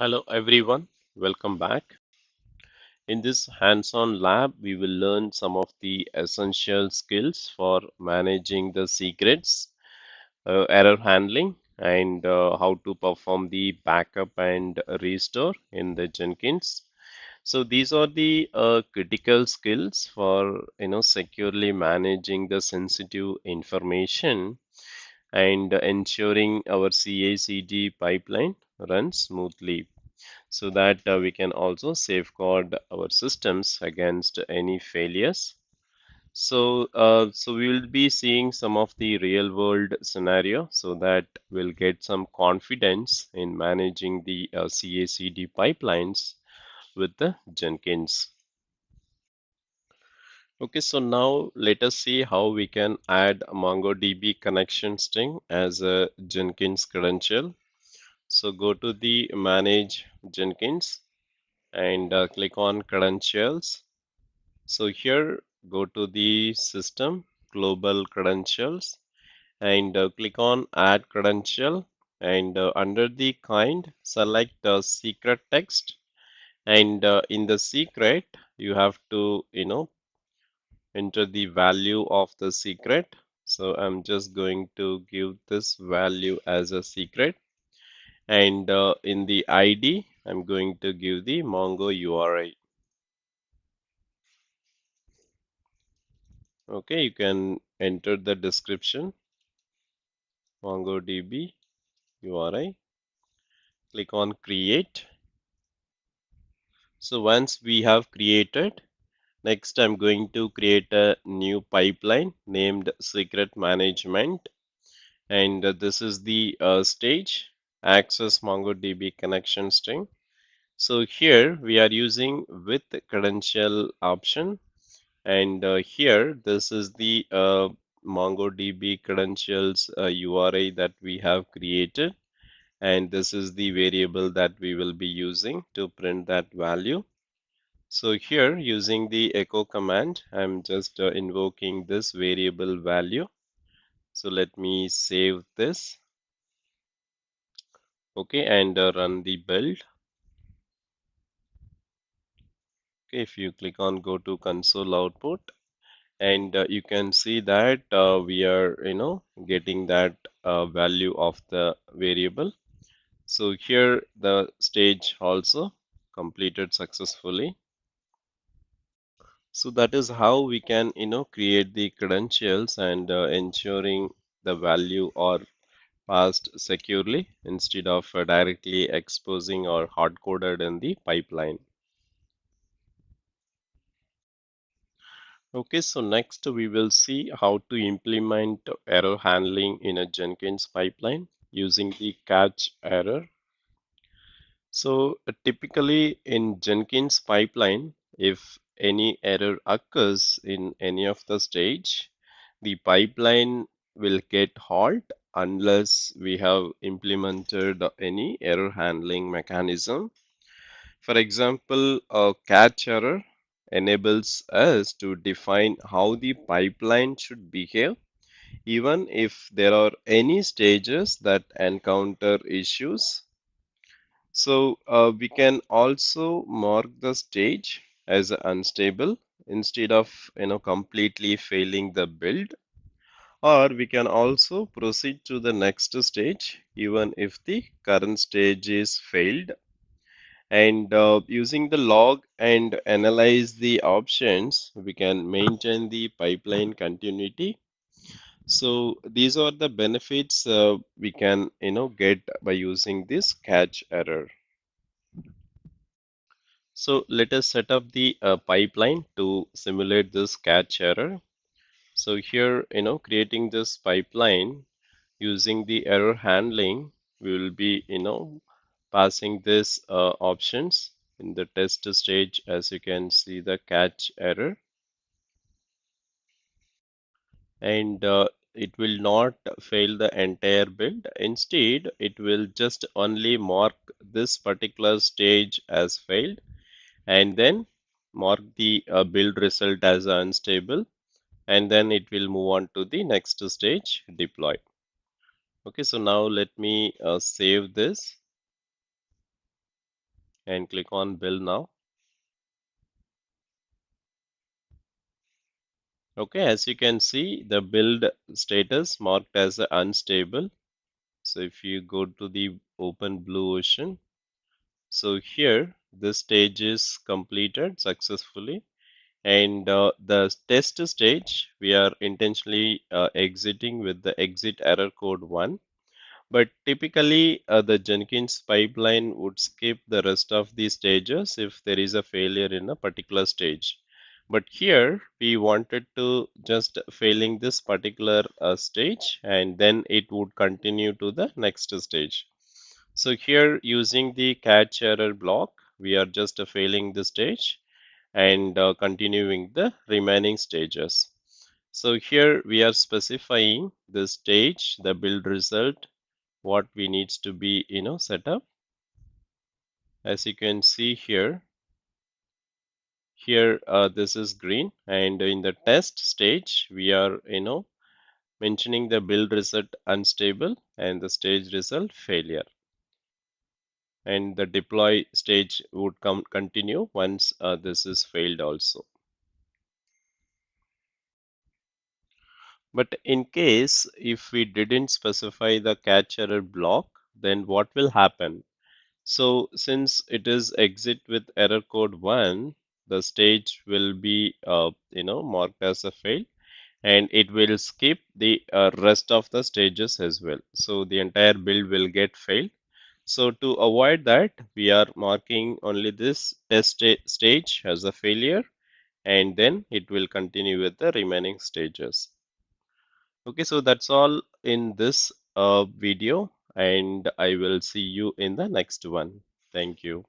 Hello everyone, welcome back. In this hands-on lab, we will learn some of the essential skills for managing the secrets, error handling, and how to perform the backup and restore in the Jenkins. So these are the critical skills for securely managing the sensitive information and ensuring our CI/CD pipeline runs smoothly so that we can also safeguard our systems against any failures. So we will be seeing some of the real world scenario so that we'll get some confidence in managing the CI/CD pipelines with the Jenkins. Okay, so now let us see how we can add MongoDB connection string as a Jenkins credential. So go to the Manage Jenkins and click on Credentials. So here, go to the System, Global Credentials, and click on Add Credential. And under the kind, select the secret text. And in the secret, you have to, enter the value of the secret. So I'm just going to give this value as a secret. And in the ID, I'm going to give the Mongo URI. Okay, you can enter the description, MongoDB URI, click on create. So once we have created, next I'm going to create a new pipeline named secret management. And this is the stage, access MongoDB connection string. So here we are using with credential option. And here, this is the MongoDB credentials URI that we have created. And this is the variable that we will be using to print that value. So here, using the echo command, I'm just invoking this variable value. So let me save this. Okay, and run the build. Okay, if you click on go to console output, and you can see that we are getting that value of the variable. So here the stage also completed successfully. So that is how we can create the credentials and ensuring the value are passed securely instead of directly exposing or hard coded in the pipeline. Okay, so next we will see how to implement error handling in a Jenkins pipeline using the catch error. So typically in Jenkins pipeline, if any error occurs in any of the stage, the pipeline will get halt unless we have implemented any error handling mechanism. For example, a catch error enables us to define how the pipeline should behave, even if there are any stages that encounter issues. So we can also mark the stage as unstable instead of completely failing the build, or we can also proceed to the next stage even if the current stage is failed. And using the log and analyze the options, we can maintain the pipeline continuity. So these are the benefits we can get by using this catch error. So let us set up the pipeline to simulate this catch error. So here, creating this pipeline using the error handling, we will be, passing this options in the test stage. As you can see, the catch error, and it will not fail the entire build. Instead, it will just only mark this particular stage as failed, and then mark the build result as unstable, and then it will move on to the next stage, deploy. Okay, so now let me save this. and click on build now. Okay, as you can see, the build status marked as unstable. So if you go to the open blue ocean, so here this stage is completed successfully. And the test stage, we are intentionally exiting with the exit error code 1. But typically, the Jenkins pipeline would skip the rest of the stages if there is a failure in a particular stage. But here, we wanted to just failing this particular stage, and then it would continue to the next stage. So here, using the catch error block, we are just failing the stage and continuing the remaining stages. So here we are specifying the stage, the build result, what we needs to be set up. As you can see here this is green, and in the test stage we are mentioning the build result unstable and the stage result failure, and the deploy stage would continue once this is failed also. But in case if we didn't specify the catch error block, then what will happen? So since it is exit with error code 1, the stage will be marked as a fail, and it will skip the rest of the stages as well. So the entire build will get failed. So to avoid that, we are marking only this test stage as a failure, and then it will continue with the remaining stages. Okay, so that's all in this video, and I will see you in the next one. Thank you.